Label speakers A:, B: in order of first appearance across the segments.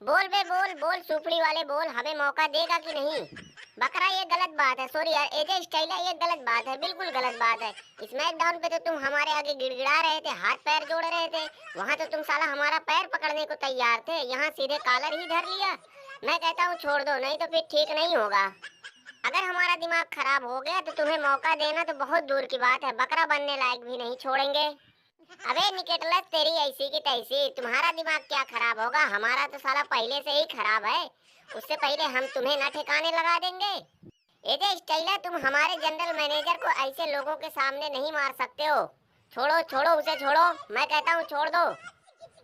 A: बोल बे बोल बोल सुपड़ी वाले बोल, हमें मौका देगा कि नहीं? बकरा ये गलत बात है, सॉरी यार एजे स्टाइल है, ये गलत बात है, बिल्कुल गलत बात है। स्मैकडाउन पे तो तुम हमारे आगे गिड़गिड़ा रहे थे, हाथ पैर जोड़ रहे थे, वहाँ तो तुम साला हमारा पैर पकड़ने को तैयार थे, यहाँ सीधे कॉलर ही धर लिया। मैं कहता हूँ छोड़ दो, नहीं तो फिर ठीक नहीं होगा। अगर हमारा दिमाग खराब हो गया तो तुम्हें मौका देना तो बहुत दूर की बात है, बकरा बनने लायक भी नहीं छोड़ेंगे। अबे निकेटलस तेरी ऐसी की तैसी, तुम्हारा दिमाग क्या खराब होगा, हमारा तो साला पहले से ही खराब है। उससे पहले हम तुम्हें न ठिकाने लगा देंगे। एजे स्टाइला, तुम हमारे जनरल मैनेजर को ऐसे लोगों के सामने नहीं मार सकते हो। छोड़ो छोड़ो उसे छोड़ो, मैं कहता हूँ छोड़ दो।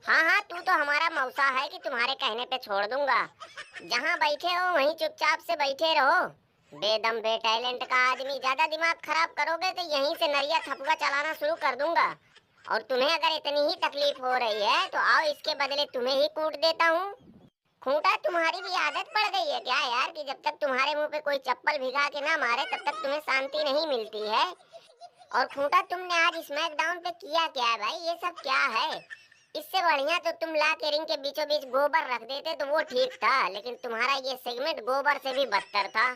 A: हाँ हाँ, तू तो हमारा मौसा है कि तुम्हारे कहने पे छोड़ दूंगा। जहाँ बैठे हो वहीं चुपचाप से बैठे रहो। बेदम बे टैलेंट का आदमी, ज्यादा दिमाग खराब करोगे तो यहीं से नरिया थपका चलाना शुरू कर दूंगा। और तुम्हें अगर इतनी ही तकलीफ हो रही है तो आओ इसके बदले तुम्हें ही कूट देता हूँ। खूंटा, तुम्हारी भी आदत पड़ गई है क्या यार कि जब तक तुम्हारे मुंह पे कोई चप्पल भिगा के ना मारे तब तक तुम्हें शांति नहीं मिलती है? और खूंटा, तुमने आज स्मैकडाउन पे किया क्या है भाई, ये सब क्या है? इससे बढ़िया तो तुम ला के रिंग के बीचों बीच गोबर रख देते तो वो ठीक था, लेकिन तुम्हारा ये सेगमेंट गोबर से भी बदतर था।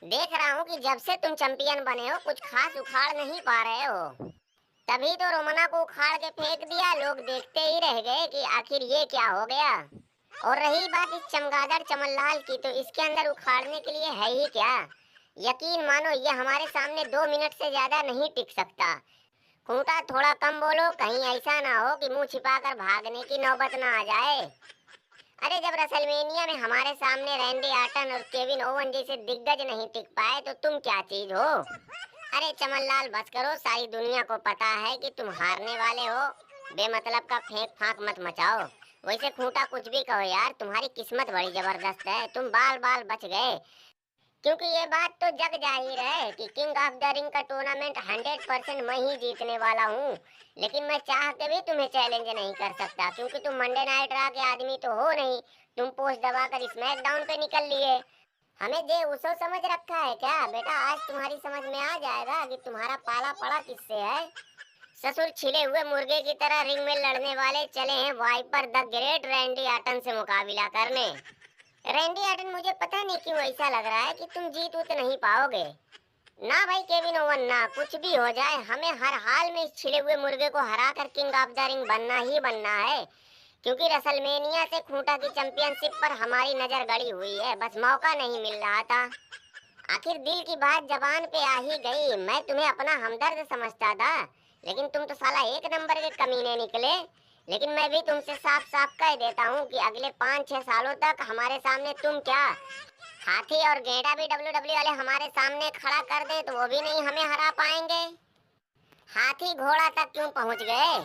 A: देख रहा हूँ कि जब से तुम चैंपियन बने हो कुछ खास उखाड़ नहीं पा रहे हो। तभी तो रोमना को उखाड़ के फेंक दिया, लोग देखते ही रह गए कि आखिर ये क्या हो गया। और रही बात इस चमगादड़ चमनलाल की, तो इसके अंदर उखाड़ने के लिए है ही क्या? यकीन मानो ये हमारे सामने 2 मिनट से ज्यादा नहीं टिक सकता। खूंटा, थोड़ा कम बोलो, कहीं ऐसा ना हो कि मुंह छिपाकर भागने की नौबत ना आ जाए। अरे जब रेसलमेनिया में हमारे सामने रैंडी आर्टन और केविन ओवन जैसे दिग्गज नहीं टिक पाए तो तुम क्या चीज हो? अरे चमनलाल बस करो, सारी दुनिया को पता है कि तुम हारने वाले हो। बेमतलब का फेंक फाक मत मचाओ। वैसे खूंटा कुछ भी कहो यार, तुम्हारी किस्मत बड़ी जबरदस्त है, तुम बाल बाल बच गए। क्योंकि ये बात तो जग जाहिर है कि किंग ऑफ द रिंग का टूर्नामेंट 100% मैं ही जीतने वाला हूँ। लेकिन मैं चाह के भी तुम्हें चैलेंज नहीं कर सकता, क्योंकि तुम मंडे नाइट रॉ के आदमी तो हो नहीं। तुम पोस्ट दबाकर स्मैकडाउन पे निकल लिए। हमें जे उसो समझ रखा है क्या बेटा? आज तुम्हारी समझ में आ जाएगा कि तुम्हारा पाला पड़ा किससे है। ससुर छिले हुए मुर्गे की तरह रिंग में लड़ने वाले चले हैं वाइपर द ग्रेट रैंडी आर्टन से मुकाबला करने। रैंडी आर्टन, मुझे पता नहीं क्यों ऐसा लग रहा है कि तुम जीत उत नहीं पाओगे। ना भाई केविन ओवन, ना कुछ भी हो जाए हमें हर हाल में इस छिले हुए मुर्गे को हराकर किंग ऑफ द रिंग बनना ही बनना है। क्योंकि रेसलमेनिया से खूंटा की चैंपियनशिप पर हमारी नजर गड़ी हुई है, बस मौका नहीं मिल रहा था। आखिर दिल की बात जबान पे आ ही गई। मैं तुम्हें अपना हमदर्द समझता था, लेकिन तुम तो साला एक नंबर के कमीने निकले। लेकिन मैं भी तुमसे साफ साफ कह देता हूँ कि अगले 5-6 सालों तक हमारे सामने तुम क्या, हाथी और गेंडा भी WWE वाले हमारे सामने खड़ा कर दे तो वो भी नहीं हमें हरा पाएंगे। हाथी घोड़ा तक क्यों पहुँच गए?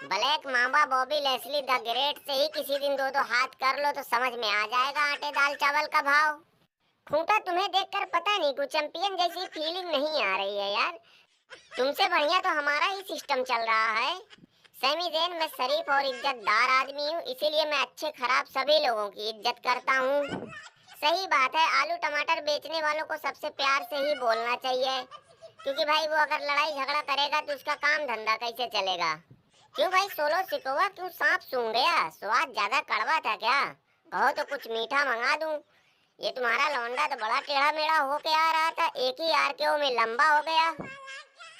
A: Black Mamba Bobby Lashley the great से ही किसी दिन दो दो हाथ कर लो तो समझ में आ जाएगा आटे दाल चावल का भाव। खूंटा, तुम्हें देखकर पता नहीं कुछ चैंपियन जैसी फीलिंग नहीं आ रही है यार। तुमसे बढ़िया तो हमारा ही सिस्टम चल रहा है। सैमी ज़ेन, मैं शरीफ और इज्जतदार आदमी हूँ, इसीलिए मैं अच्छे खराब सभी लोगों की इज्जत करता हूँ। सही बात है, आलू टमाटर बेचने वालों को सबसे प्यार से ही बोलना चाहिए, क्योंकि भाई वो अगर लड़ाई झगड़ा करेगा तो उसका काम धंधा कैसे चलेगा? क्यों भाई सोलो सिकोवा, क्यों सांप सूंघ गया? स्वाद ज्यादा कड़वा था क्या? कहो तो कुछ मीठा मंगा दूं। ये तुम्हारा लौंडा तो बड़ा टेढ़ा मेढ़ा होके आ रहा था, एक ही आरकेओ में लंबा हो गया।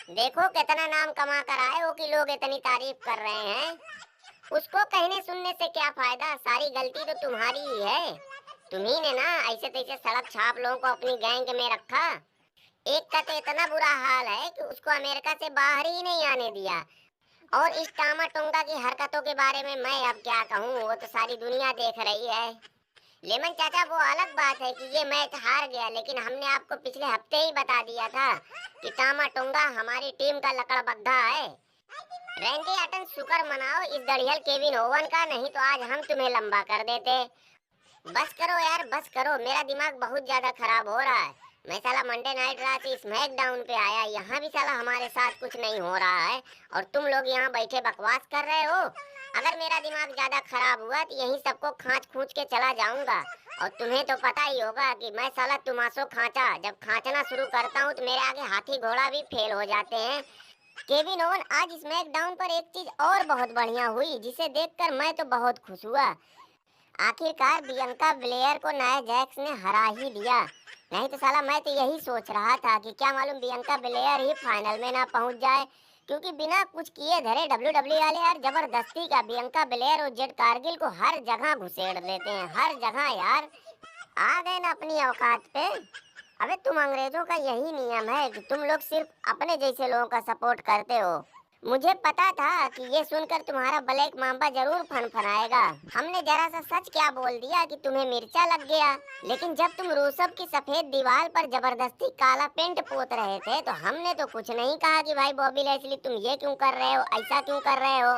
A: देखो कितना नाम कमा कर आए हो कि लोग इतनी तारीफ कर रहे हैं। उसको कहने सुनने से क्या फायदा, सारी गलती तो तुम्हारी ही है। तुम्ही ने ना ऐसे तैसे सड़क छाप लोगों को अपनी गैंग में रखा। एक का तो इतना बुरा हाल है कि उसको अमेरिका से बाहर ही नहीं आने दिया। और इस टामा टोंगा की हरकतों के बारे में मैं अब क्या कहूँ, वो तो सारी दुनिया देख रही है। लेमन चाचा, वो अलग बात है कि ये मैच हार गया, लेकिन हमने आपको पिछले हफ्ते ही बता दिया था कि टामा टोंगा हमारी टीम का लकड़बग्घा है। रैंडी आर्टन, शुक्र मनाओ इस दड़ियल केविन ओवन का, नहीं तो आज हम तुम्हें लंबा कर देते। बस करो यार बस करो, मेरा दिमाग बहुत ज्यादा खराब हो रहा है। मैं साला मंडे नाइट रॉ से स्मैकडाउन पे आया, यहाँ भी साला हमारे साथ कुछ नहीं हो रहा है और तुम लोग यहाँ बैठे बकवास कर रहे हो। अगर मेरा दिमाग ज्यादा खराब हुआ तो यहीं सबको खांच खूंच के चला जाऊंगा। और तुम्हें तो पता ही होगा कि मैं साला तुमासो खांचा, जब खांचना शुरू करता हूँ तो मेरे आगे हाथी घोड़ा भी फेल हो जाते हैं। केविन ओवन, आज स्मैकडाउन पर एक चीज और बहुत बढ़िया हुई जिसे देखकर मैं तो बहुत खुश हुआ। आखिरकार बियंका ब्लेयर को नाया जैक्स ने हरा ही दिया। नहीं तो साला मैं तो यही सोच रहा था कि क्या मालूम बियंका ब्लेयर ही फाइनल में ना पहुंच जाए, क्योंकि बिना कुछ किए धरे WWE वाले यार जबरदस्ती का बियंका ब्लेयर और जेड कारगिल को हर जगह घुसेड़ देते हैं, हर जगह यार। आ गए ना अपनी औकात पे। अबे तुम अंग्रेजों का यही नियम है कि तुम लोग सिर्फ अपने जैसे लोगों का सपोर्ट करते हो। मुझे पता था कि ये सुनकर तुम्हारा ब्लैक मांबा जरूर फनफनाएगा। हमने जरा सा सच क्या बोल दिया कि तुम्हें मिर्चा लग गया। लेकिन जब तुम रूसब की सफेद दीवार पर जबरदस्ती काला पेंट पोत रहे थे तो हमने तो कुछ नहीं कहा कि भाई बॉबी लैस्ली तुम ये क्यों कर रहे हो, ऐसा क्यों कर रहे हो।